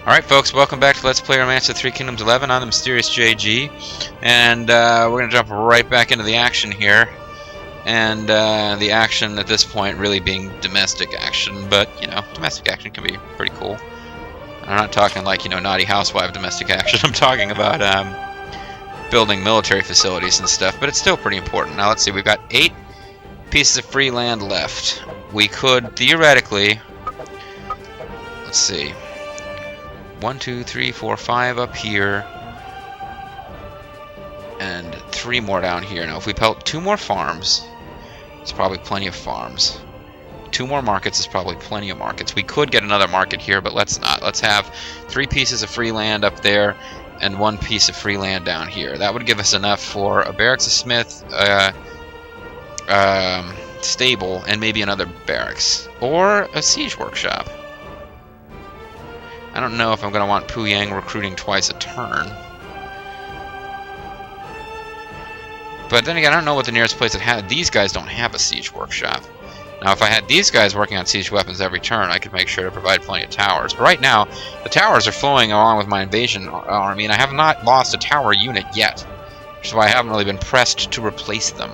Alright folks, welcome back to Let's Play Romancer 3 Kingdoms 11. I'm the Mysterious JG, and we're going to jump right back into the action here. And the action at this point really being domestic action, but, you know, domestic action can be pretty cool. I'm not talking like, you know, naughty housewife domestic action. I'm talking about building military facilities and stuff, but it's still pretty important. Now let's see, we've got 8 pieces of free land left. We could theoretically, let's see, 1, 2, 3, 4, 5 up here, and 3 more down here. Now, if we built 2 more farms, it's probably plenty of farms. 2 more markets is probably plenty of markets. We could get another market here, but let's not. Let's have 3 pieces of free land up there and 1 piece of free land down here. That would give us enough for a barracks, a smith, stable, and maybe another barracks, or a siege workshop. I don't know if I'm going to want Puyang recruiting twice a turn. But then again, I don't know what the nearest place that had. These guys don't have a siege workshop. Now, if I had these guys working on siege weapons every turn, I could make sure to provide plenty of towers. But right now, the towers are flowing along with my invasion army, and I have not lost a tower unit yet. Which is why I haven't really been pressed to replace them.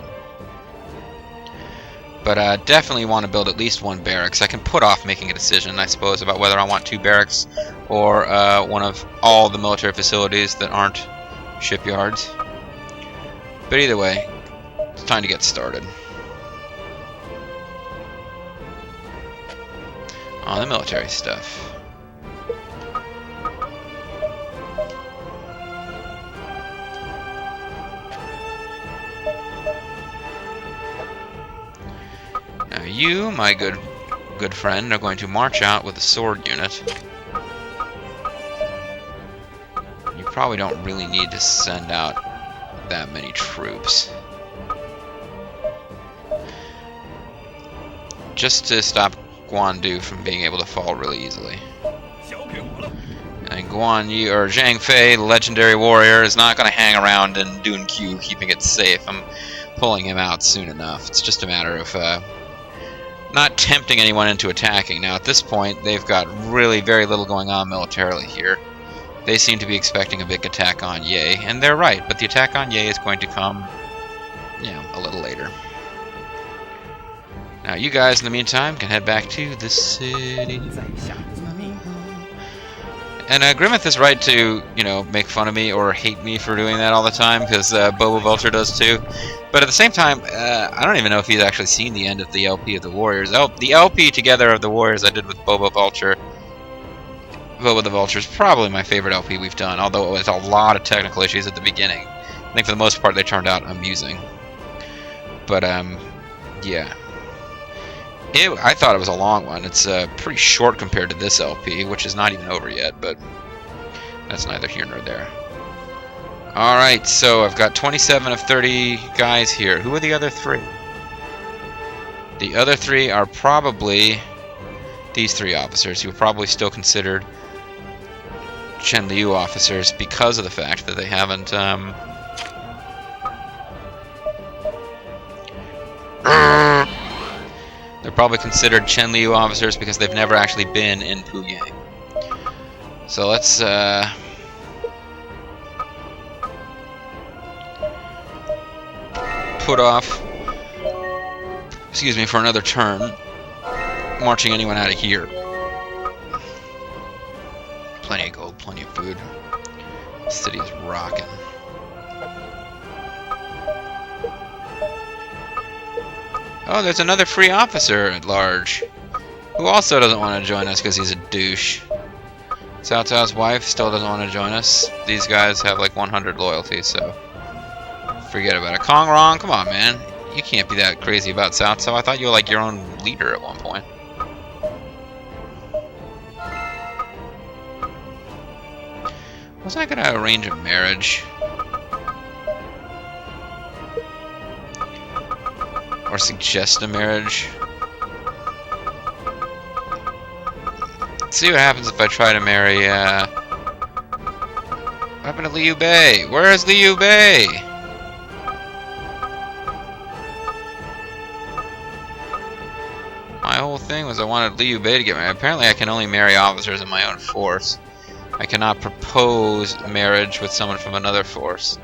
But definitely want to build at least 1 barracks. I can put off making a decision, I suppose, about whether I want 2 barracks or one of all the military facilities that aren't shipyards. But either way, it's time to get started. On the military stuff. Now you, my good friend, are going to march out with a sword unit. You probably don't really need to send out that many troops. Just to stop Guandu from being able to fall really easily. And Guan Yu, or Zhang Fei, the legendary warrior, is not going to hang around in Dun Q keeping it safe. I'm pulling him out soon enough. It's just a matter of not tempting anyone into attacking. Now, at this point, they've got really very little going on militarily here. They seem to be expecting a big attack on Ye, and they're right, but the attack on Ye is going to come, you know, a little later. Now, you guys, in the meantime, can head back to the city. And Grimmeth is right to, you know, make fun of me or hate me for doing that all the time, because Bobo Vulture does too. But at the same time, I don't even know if he's actually seen the end of the LP of the Warriors. The LP together of the Warriors I did with Bobo Vulture. Bobo the Vulture is probably my favorite LP we've done, although it was a lot of technical issues at the beginning. I think for the most part they turned out amusing. But, yeah. I thought it was a long one. It's pretty short compared to this LP, which is not even over yet, but that's neither here nor there. Alright, so I've got 27 of 30 guys here. Who are the other 3? The other 3 are probably these 3 officers, who are probably still considered Chen Liu officers because of the fact that they haven't they're probably considered Chen Liu officers because they've never actually been in Puyang. So let's put off, excuse me, for another turn, marching anyone out of here. Plenty of gold, plenty of food. The city is rocking. Oh, there's another free officer at large, who also doesn't want to join us because he's a douche. Cao Cao's wife still doesn't want to join us. These guys have like 100 loyalty, so forget about it. Kong Rong, come on, man. You can't be that crazy about Cao Cao. I thought you were like your own leader at one point. Wasn't I gonna arrange a marriage? Or suggest a marriage? Let's see what happens if I try to marry, what happened to Liu Bei? Where is Liu Bei? My whole thing was I wanted Liu Bei to get married. Apparently I can only marry officers in my own force. I cannot propose marriage with someone from another force.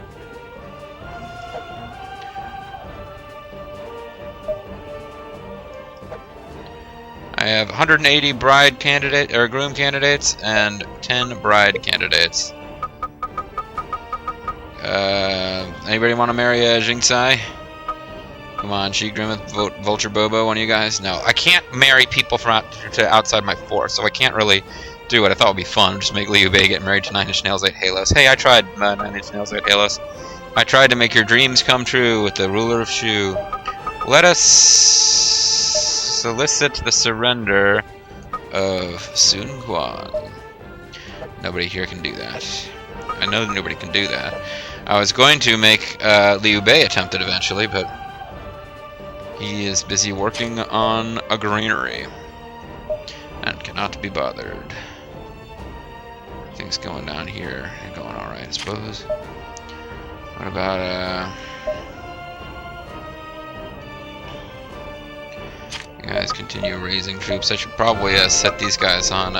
I have 180 bride candidate or groom candidates and 10 bride candidates. Anybody want to marry Jingsai? Come on, She Grimmeth, Vulture Bobo, one of you guys? No, I can't marry people from outside my force, so I can't really do what I thought would be fun. Just make Liu Bei get married to 9 Inch Nails 8 Halos. Hey, I tried 9 Inch Nails 8 Halos. I tried to make your dreams come true with the ruler of Shu. Let us solicit the surrender of Sun Quan. Nobody here can do that. I know nobody can do that. I was going to make Liu Bei attempt it eventually, but he is busy working on a granary and cannot be bothered. Things going down here and going alright, I suppose. What about, you guys continue raising troops. I should probably set these guys on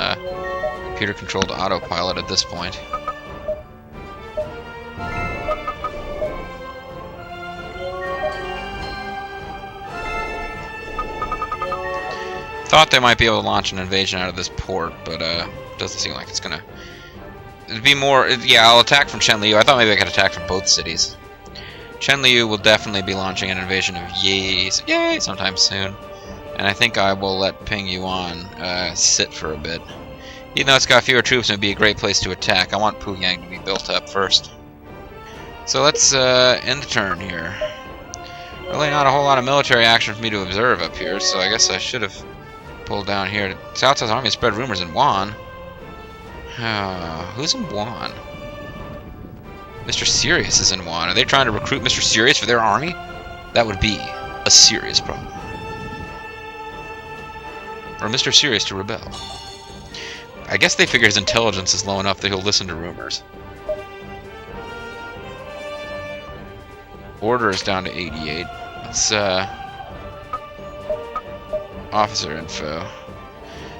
computer-controlled autopilot at this point. Thought they might be able to launch an invasion out of this port, but doesn't seem like it's gonna. It'd be more. Yeah, I'll attack from Chenliu. I thought maybe I could attack from both cities. Chenliu will definitely be launching an invasion of Yay sometime soon, and I think I will let Ping Yuan sit for a bit. Even though it's got fewer troops, it'd be a great place to attack. I want Puyang to be built up first. So let's end the turn here. Really, not a whole lot of military action for me to observe up here, so I guess I should have pulled down here. Cao Cao's army spread rumors in Wuhan. Who's in Wuhan? Mr. Serious is in Wuhan. Are they trying to recruit Mr. Serious for their army? That would be a serious problem. Or Mr. Serious to rebel. I guess they figure his intelligence is low enough that he'll listen to rumors. Order is down to 88. Let's, officer info.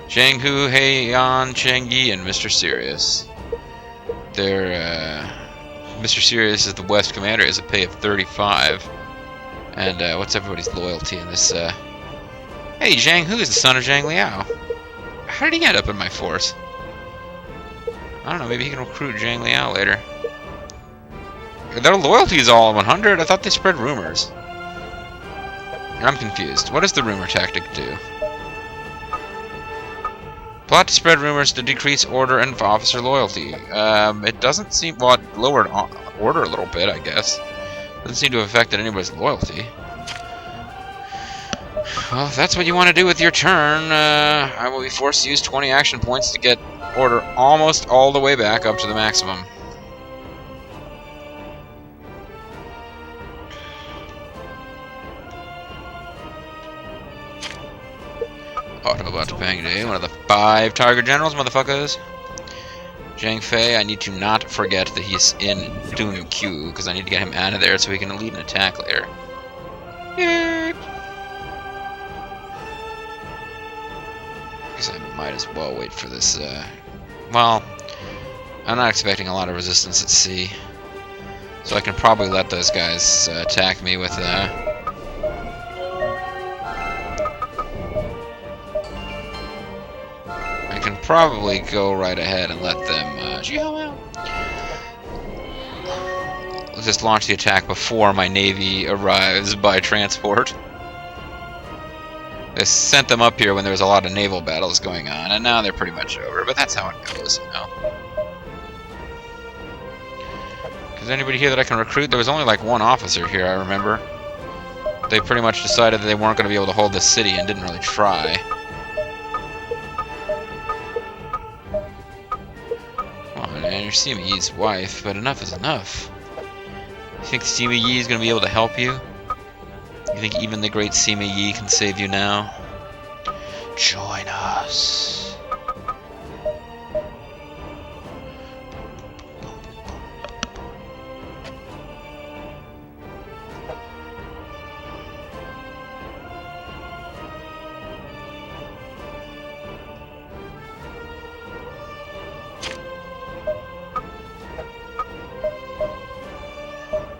Zhang Hu, Heian, Cheng Yi, and Mr. Serious. They're, Mr. Serious is the West commander. He has a pay of 35. And, what's everybody's loyalty in this, Hey, Zhang Hu is the son of Zhang Liao. How did he end up in my force? I don't know, maybe he can recruit Zhang Liao later. Their loyalty is all 100? I thought they spread rumors. I'm confused. What does the rumor tactic do? Plot to spread rumors to decrease order and officer loyalty. It doesn't seem... Well, it lowered order a little bit, I guess. Doesn't seem to have affected anybody's loyalty. Well, if that's what you want to do with your turn, I will be forced to use 20 action points to get order almost all the way back up to the maximum. Autobot Bang Day, one of the 5 target generals, motherfuckers. Zhang Fei, I need to not forget that he's in Dun Q, because I need to get him out of there so he can lead an attack later. I guess I might as well wait for this, well, I'm not expecting a lot of resistance at sea, so I can probably let those guys attack me with, I can probably go right ahead and let them, just launch the attack before my navy arrives by transport. They sent them up here when there was a lot of naval battles going on, and now they're pretty much over, but that's how it goes, you know. Is anybody here that I can recruit? There was only like 1 officer here, I remember. They pretty much decided that they weren't going to be able to hold this city and didn't really try. Come on, man, you're Sima Yi's wife, but enough is enough. You think Sima Yi is going to be able to help you? You think even the great Sima Yi can save you now? Join us.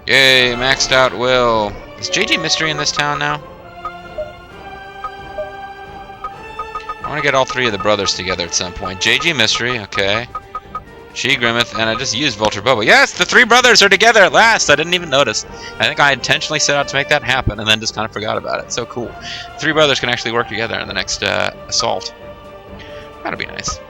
Yay, maxed out Will. Is JG Mystery in this town now? I want to get all three of the brothers together at some point. JG Mystery, okay. She Grimmeth, and I just used Vulture Bobo. Yes, the three brothers are together at last! I didn't even notice. I think I intentionally set out to make that happen, and then just kind of forgot about it. So cool. Three brothers can actually work together in the next assault. That'll be nice.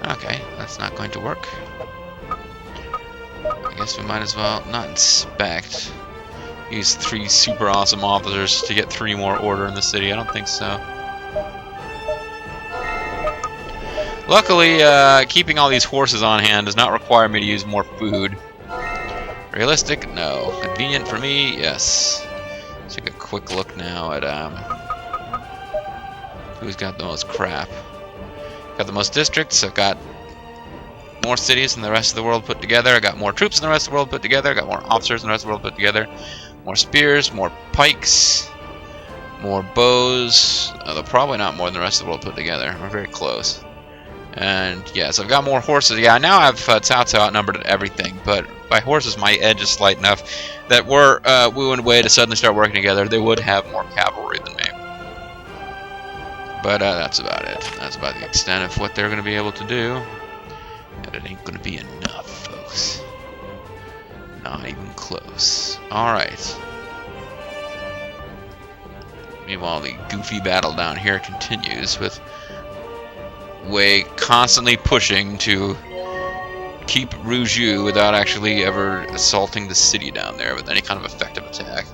Okay, that's not going to work. I guess we might as well not inspect. Use 3 super awesome officers to get 3 more order in the city. I don't think so. Luckily, keeping all these horses on hand does not require me to use more food. Realistic? No. Convenient for me? Yes. Let's take a quick look now at who's got the most crap. Got the most districts. I've got more cities than the rest of the world put together. I got more troops than the rest of the world put together. I got more officers than the rest of the world put together. More spears, more pikes, more bows. Although probably not more than the rest of the world put together. We're very close. And yeah, so I've got more horses. Yeah, now I have Cao Cao outnumbered at everything. But by horses, my edge is slight enough that were Wu and Wei to suddenly start working together, they would have more cavalry than me. But that's about it. That's about the extent of what they're going to be able to do. And it ain't going to be enough, folks. Not even close. Alright. Meanwhile, the goofy battle down here continues with Wei constantly pushing to keep Ruju without actually ever assaulting the city down there with any kind of effective attack.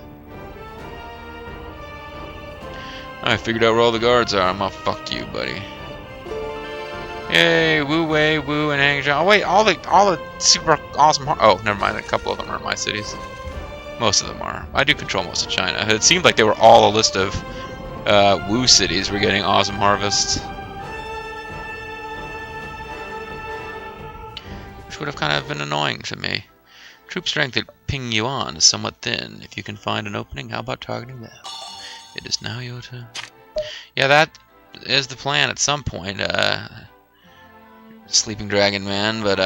I figured out where all the guards are. I'm gonna fuck you, buddy. Yay, Wu Wei, Wu, and Hangzhou. Oh wait, all the super awesome. Oh, never mind. A couple of them are in my cities. Most of them are. I do control most of China. It seemed like they were all a list of Wu cities were getting awesome harvests, which would have kind of been annoying to me. Troop strength at Ping Yuan is somewhat thin. If you can find an opening, how about targeting them? It is now your turn. Yeah, that is the plan at some point. Sleeping Dragon Man, but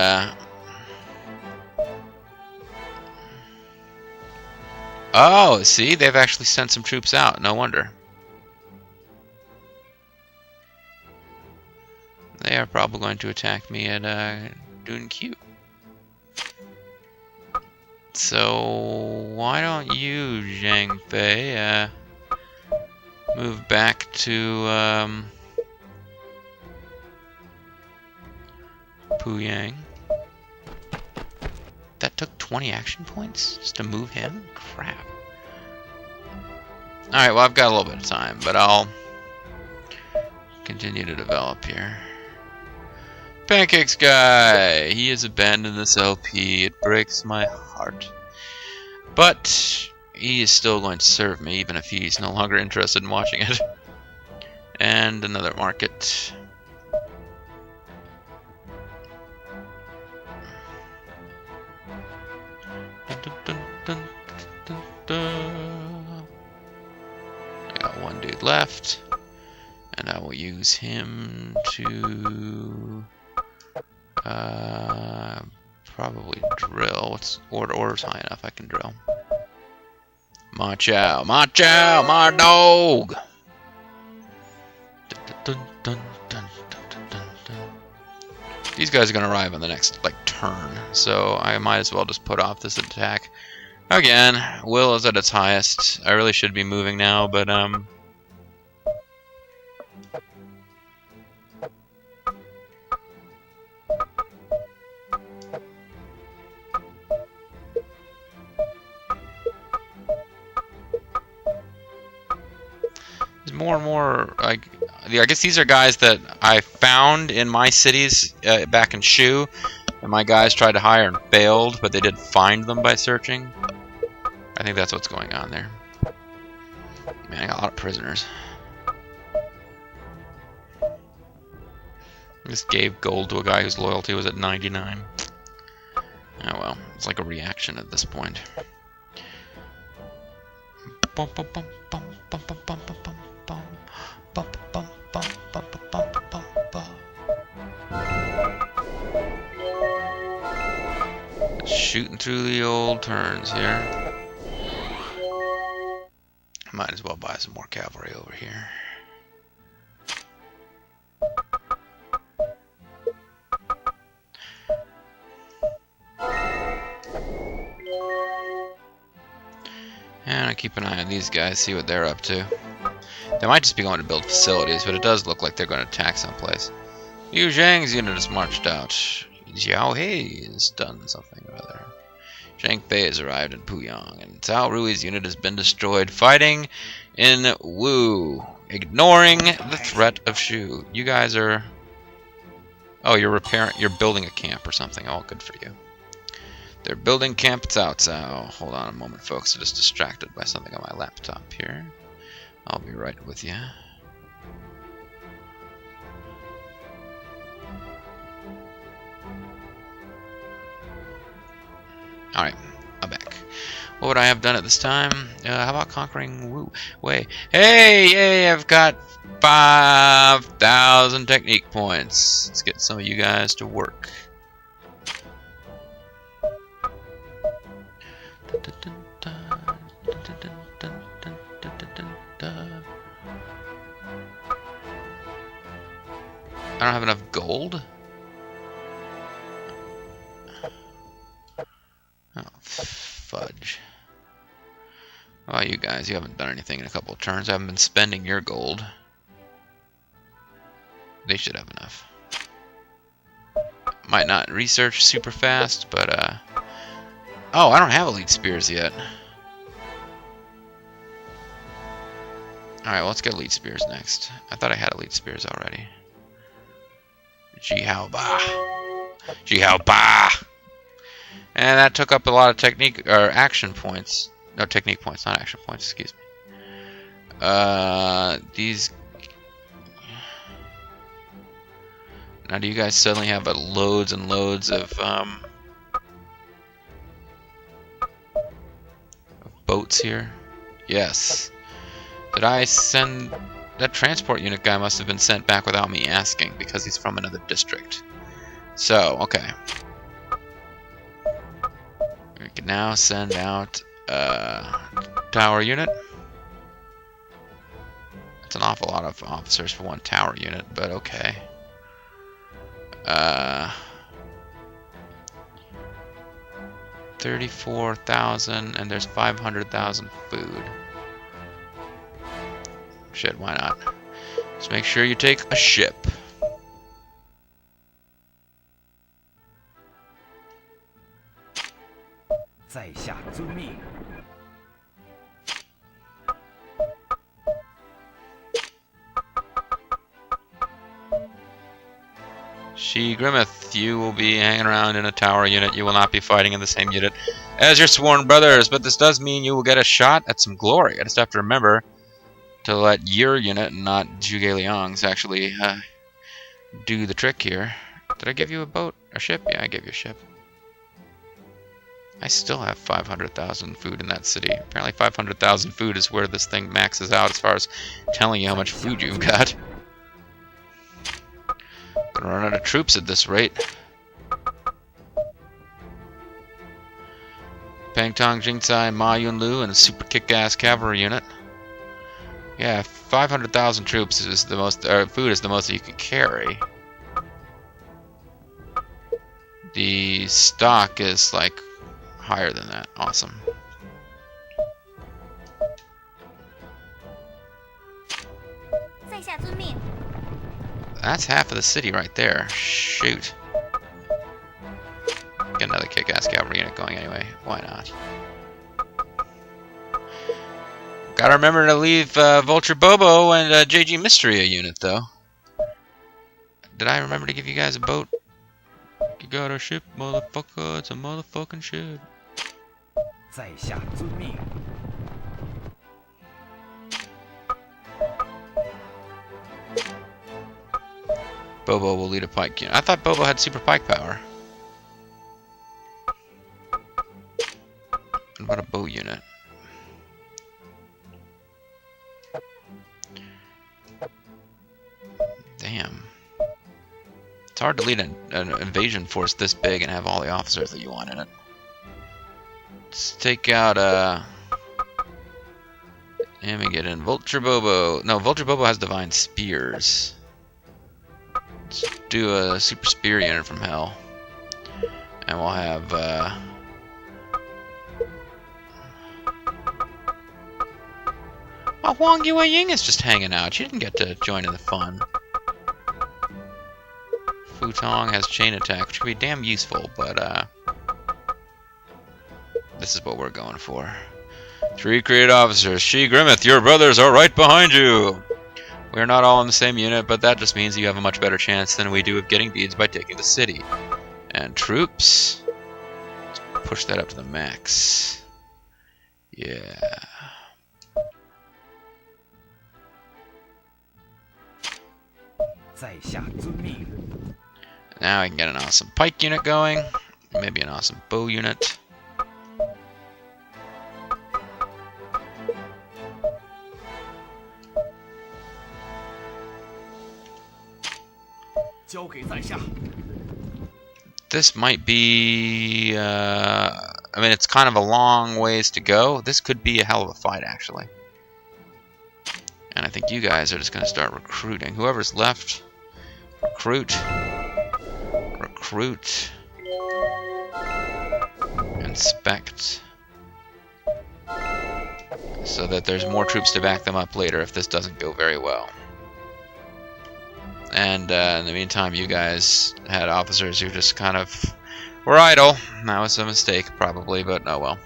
oh, see, they've actually sent some troops out. No wonder. They are probably going to attack me at Dun Q. So why don't you, Zhang Fei, move back to Puyang. That took 20 action points just to move him? Crap. Alright, well, I've got a little bit of time, but I'll continue to develop here. Pancakes guy! He has abandoned this LP. It breaks my heart. But he is still going to serve me, even if he's no longer interested in watching it. And another market. I got one dude left, and I will use him to probably drill. What's order's high enough? I can drill. Ma Chao, my dog. These guys are gonna arrive on the next turn, so I might as well just put off this attack. Again, will is at its highest. I really should be moving now, but there's more and more. I guess these are guys that I found in my cities back in Shu, and my guys tried to hire and failed, but they did find them by searching. I think that's what's going on there. Man, I got a lot of prisoners. Just gave gold to a guy whose loyalty was at 99. Oh well, it's like a reaction at this point. Shooting through the old turns here. Might as well buy some more cavalry over here. And I keep an eye on these guys, see what they're up to. They might just be going to build facilities, but it does look like they're going to attack someplace. Yu Zhang's unit has marched out. Xiao He has done something or other. Zhang Fei has arrived in Puyang, and Cao Rui's unit has been destroyed fighting in Wu, ignoring the threat of Shu. You guys are... Oh, you're building a camp or something. Oh, good for you. They're building Camp Cao Cao. Hold on a moment, folks. I'm just distracted by something on my laptop here. I'll be right with you. Alright, I'm back. What would I have done at this time? How about conquering Wu? Wei? Hey, yay, I've got 5,000 technique points. Let's get some of you guys to work. I don't have enough gold? Oh, fudge. Oh, you guys, you haven't done anything in a couple of turns. I haven't been spending your gold. They should have enough. Might not research super fast, but, Oh, I don't have elite spears yet. Alright, well, let's get elite spears next. I thought I had elite spears already. Jihao Ba. Jihao Ba! And that took up a lot of technique, or action points. No, technique points, not action points, excuse me. These... Now, do you guys suddenly have loads and loads of boats here? Yes. Did I send... That transport unit guy must have been sent back without me asking, because he's from another district. So, okay. We can now send out tower unit. That's an awful lot of officers for one tower unit, but okay. 34,000, and there's 500,000 food. Shit, why not? Just make sure you take a ship. She Grimmeth, you will be hanging around in a tower unit. You will not be fighting in the same unit as your sworn brothers, but this does mean you will get a shot at some glory. I just have to remember to let your unit, and not Zhuge Liang's, actually do the trick here. Did I give you a boat? A ship? Yeah, I gave you a ship. I still have 500,000 food in that city. Apparently 500,000 food is where this thing maxes out as far as telling you how much food you've got. Gonna run out of troops at this rate. Pangtong, Jingcai, Ma Yunlu, and a super kick-ass cavalry unit. Yeah, 500,000 troops is the most, food is the most that you can carry. The stock is like higher than that. Awesome. That's half of the city right there. Shoot. Get another kick-ass cavalry unit going anyway. Why not? Gotta remember to leave Vulture Bobo and JG Mystery a unit, though. Did I remember to give you guys a boat? You got a ship, motherfucker. It's a motherfucking ship. Bobo will lead a pike unit. I thought Bobo had super pike power. hard to lead an invasion force this big and have all the officers that you want in it. Let's take out let me get in Vulture Bobo. No, Vulture Bobo has divine spears. Let's do a super spear unit from hell. And we'll have oh, Huang Yueying is just hanging out. She didn't get to join in the fun. Futong has chain attack, which could be damn useful, but this is what we're going for. 3 created officers. She Grimmeth, your brothers are right behind you. We're not all in the same unit, but that just means you have a much better chance than we do of getting beads by taking the city. And troops. Let's push that up to the max. Yeah. Now I can get an awesome pike unit going. Maybe an awesome bow unit. This might be I mean, it's kind of a long ways to go. This could be a hell of a fight, actually. And I think you guys are just going to start recruiting. Whoever's left, recruit, inspect, so that there's more troops to back them up later if this doesn't go very well. And in the meantime, you guys had officers who just kind of were idle. That was a mistake, probably, but oh well.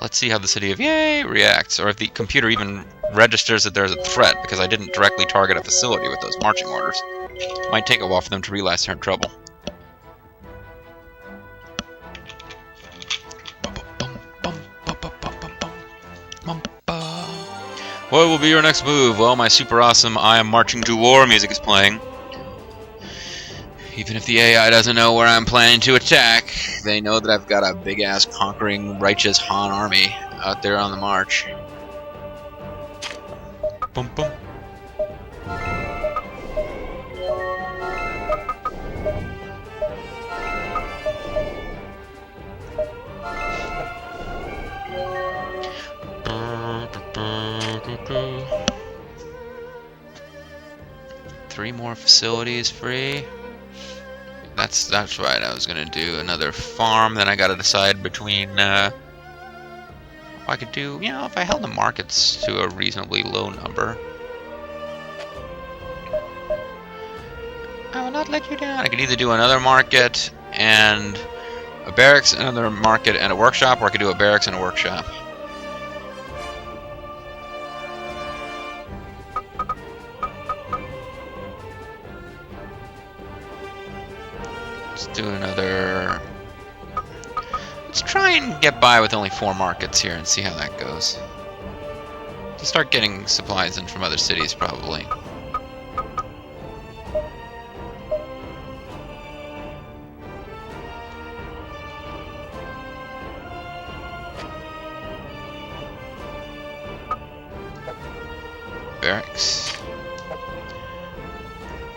Let's see how the city of Yay reacts, or if the computer even registers that there's a threat, because I didn't directly target a facility with those marching orders. Might take a while for them to realize they're in trouble. What will be your next move? Well, my super awesome I am marching to war music is playing. Even if the AI doesn't know where I'm planning to attack, they know that I've got a big-ass conquering righteous Han army out there on the march. Bum, bum. Three more facilities free. That's right. I was gonna do another farm. Then I gotta decide between. I could do, you know, if I held the markets to a reasonably low number. I will not let you down. I could either do another market and a barracks, another market and a workshop, or I could do a barracks and a workshop. Let's do another. Let's try and get by with only 4 markets here and see how that goes. To start getting supplies in from other cities, probably. Barracks.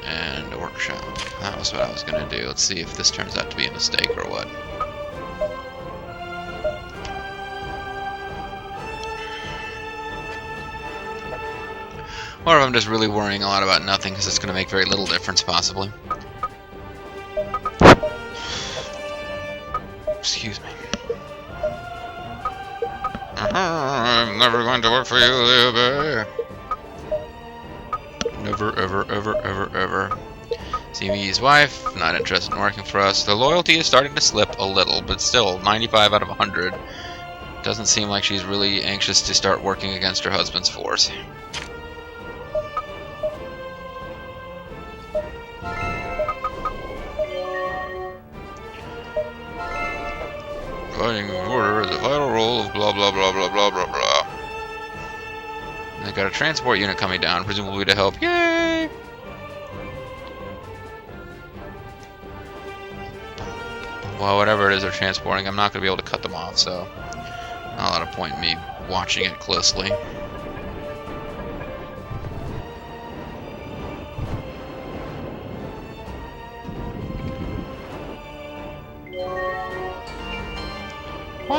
And a workshop. That was what I was going to do. Let's see if this turns out to be a mistake or what. Or if I'm just really worrying a lot about nothing because it's going to make very little difference, possibly. Excuse me. I'm never going to work for you, Liu Bei. Never, ever, ever, ever, ever. CME's wife, not interested in working for us. The loyalty is starting to slip a little, but still, 95 out of 100. Doesn't seem like she's really anxious to start working against her husband's force. Fighting order is a vital role of blah blah blah blah blah blah blah. And they got a transport unit coming down, presumably to help. Yay! Well, whatever it is they're transporting, I'm not going to be able to cut them off, so not a lot of point in me watching it closely.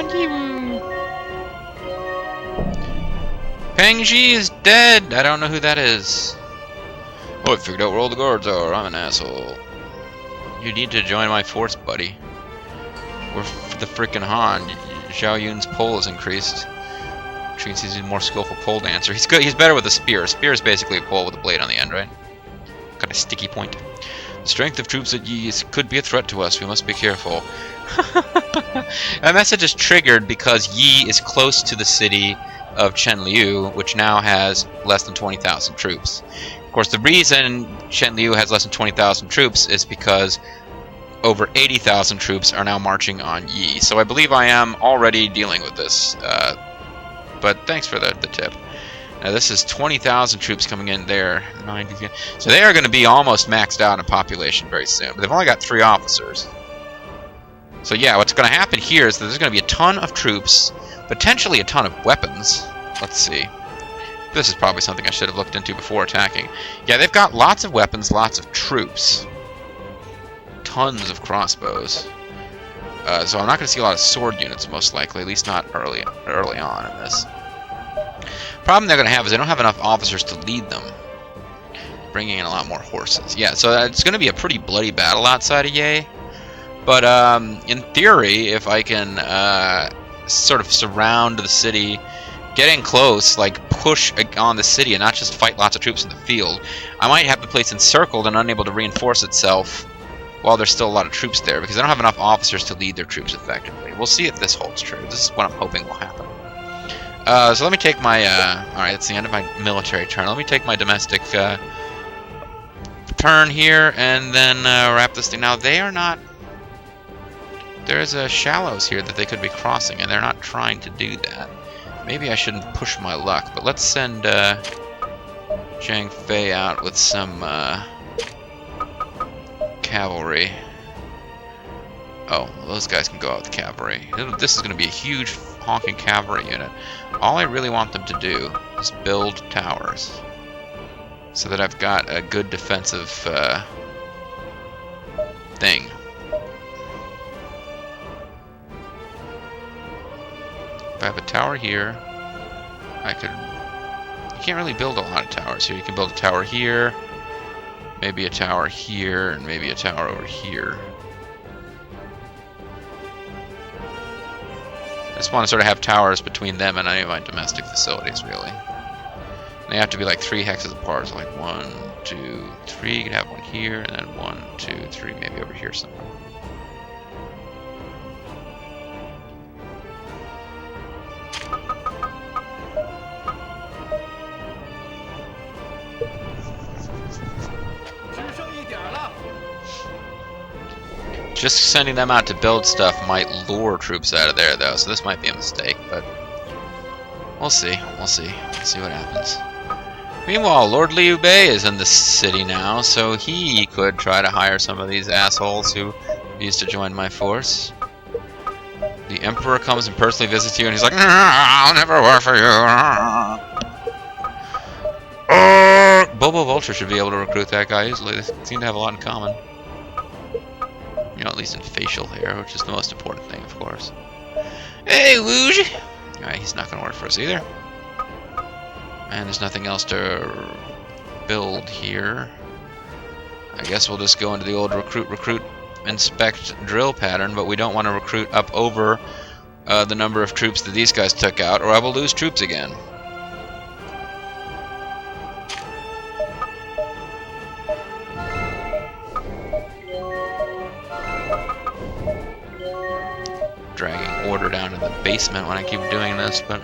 Wan Yiwu. Peng Ji is dead. I don't know who that is. Oh, I figured out where all the guards are. I'm an asshole. You need to join my force, buddy. We're the frickin' Han. Zhao Yun's pole has increased. Which means he's a more skillful pole dancer. He's good. He's better with a spear. A spear is basically a pole with a blade on the end, right? Got a sticky point. The strength of troops at Yi could be a threat to us. We must be careful. That message is triggered because Yi is close to the city of Chenliu, which now has less than 20,000 troops. Of course, the reason Chenliu has less than 20,000 troops is because over 80,000 troops are now marching on Yi. So I believe I am already dealing with this. But thanks for the tip. Now this is 20,000 troops coming in there. 90. So they are going to be almost maxed out in population very soon. But they've only got 3 officers. So yeah, what's going to happen here is that there's going to be a ton of troops, potentially a ton of weapons. Let's see. This is probably something I should have looked into before attacking. Yeah, they've got lots of weapons, lots of troops. Tons of crossbows. So I'm not going to see a lot of sword units, most likely, at least not early on in this. Problem they're going to have is they don't have enough officers to lead them. Bringing in a lot more horses. Yeah, so it's going to be a pretty bloody battle outside of Ye. But in theory, if I can sort of surround the city, get in close, like push on the city and not just fight lots of troops in the field, I might have the place encircled and unable to reinforce itself while there's still a lot of troops there, because I don't have enough officers to lead their troops effectively. We'll see if this holds true. This is what I'm hoping will happen. So let me take my... Alright, that's the end of my military turn. Let me take my domestic turn here, and then wrap this thing. Now, they are not... There's shallows here that they could be crossing, and they're not trying to do that. Maybe I shouldn't push my luck, but let's send Zhang Fei out with some cavalry. Oh, well, those guys can go out with cavalry. This is going to be a huge honking cavalry unit. All I really want them to do is build towers so that I've got a good defensive thing. If I have a tower here, I could... You can't really build a lot of towers here. You can build a tower here, maybe a tower here, and maybe a tower over here. I just want to sort of have towers between them and any of my domestic facilities, really. And they have to be like 3 hexes apart, so like 1, 2, 3. You could have one here, and then 1, 2, 3, maybe over here somewhere. Just sending them out to build stuff might lure troops out of there, though, so this might be a mistake, but we'll see. We'll see. We'll see what happens. Meanwhile, Lord Liu Bei is in the city now, so he could try to hire some of these assholes who used to join my force. The Emperor comes and personally visits you, and he's like, I'll never work for you. Bobo Vulture should be able to recruit that guy easily. They seem to have a lot in common. You know, at least in facial hair, which is the most important thing, of course. Hey, Wooge! Alright, he's not going to work for us either. And there's nothing else to build here. I guess we'll just go into the old recruit, inspect, drill pattern, but we don't want to recruit up over the number of troops that these guys took out, or I will lose troops again. Dragging order down to the basement when I keep doing this, but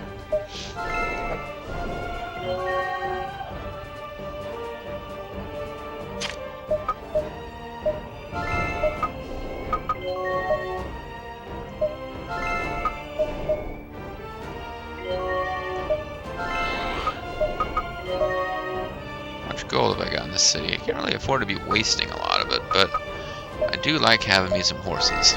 how much gold have I got in this city? I can't really afford to be wasting a lot of it, but I do like having me some horses.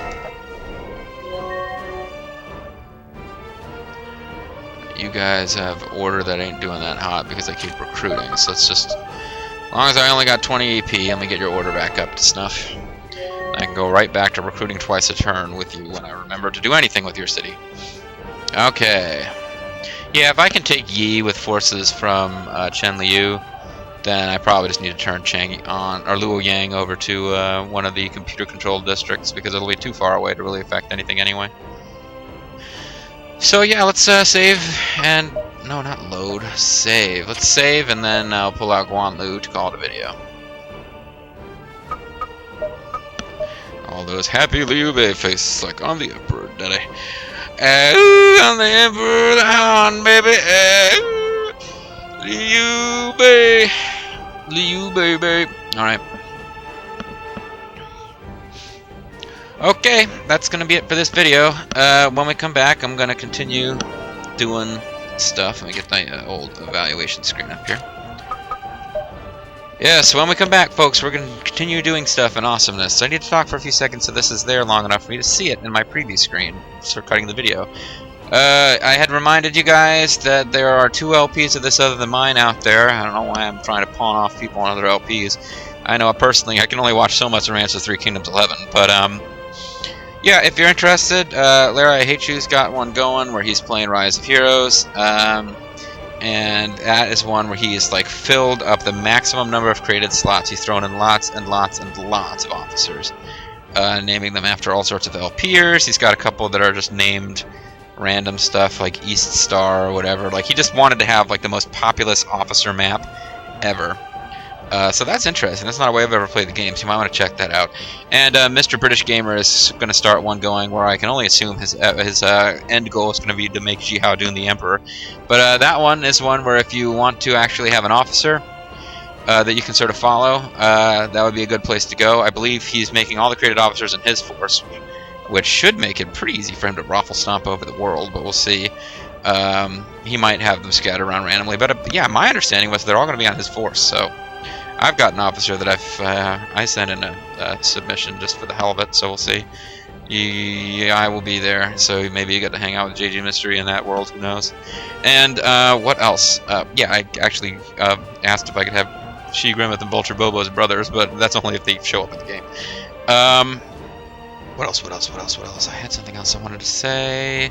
You guys have order that ain't doing that hot because I keep recruiting, so it's just, as long as I only got 20 AP, I'm gonna get your order back up to snuff. Thank can go right back to recruiting twice a turn with you when I remember to do anything with your city. Okay. Yeah, if I can take Yi with forces from Chen Liu, then I probably just need to turn Chang on or Luo Yang over to one of the computer-controlled districts because it'll be too far away to really affect anything anyway. So yeah, let's save and no, not load. Save. Let's save and then I'll pull out Guanlu to call it a video. All those happy Liu Bei faces like on the Emperor, daddy. On the Emperor, on baby. Liu Bei. Liu Bei, babe. Alright. Okay, that's gonna be it for this video. When we come back, I'm gonna continue doing stuff. Let me get my old evaluation screen up here. Yeah, so when we come back, folks, we're going to continue doing stuff in Awesomeness. I need to talk for a few seconds so this is there long enough for me to see it in my preview screen. Start cutting the video. I had reminded you guys that there are 2 LPs of this other than mine out there. I don't know why I'm trying to pawn off people on other LPs. I know personally I can only watch so much of Rants of Three Kingdoms 11, but yeah, if you're interested, Lara I Hate You's got one going where he's playing Rise of Heroes. And that is one where he is like filled up the maximum number of created slots. He's thrown in lots and lots and lots of officers, naming them after all sorts of LPers. He's got a couple that are just named random stuff like East Star or whatever. Like he just wanted to have like the most populous officer map ever. So that's interesting. That's not a way I've ever played the game, so you might want to check that out. And Mr. British Gamer is going to start one going where I can only assume his end goal is going to be to make Jihao the Emperor. But that one is one where if you want to actually have an officer that you can sort of follow, that would be a good place to go. I believe he's making all the created officers in his force, which should make it pretty easy for him to raffle stomp over the world, but we'll see. He might have them scattered around randomly, but yeah, my understanding was they're all going to be on his force, so... I've got an officer that I sent in a submission just for the hell of it, so we'll see. Yeah, I will be there, so maybe you get to hang out with JG Mystery in that world, who knows. And what else? Yeah, I actually asked if I could have She Grimmeth and Vulture Bobo as brothers, but that's only if they show up in the game. What else? I had something else I wanted to say,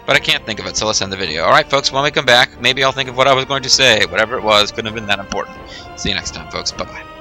but I can't think of it, so let's end the video. Alright, folks, when we come back, maybe I'll think of what I was going to say. Whatever it was, couldn't have been that important. See you next time, folks. Bye-bye.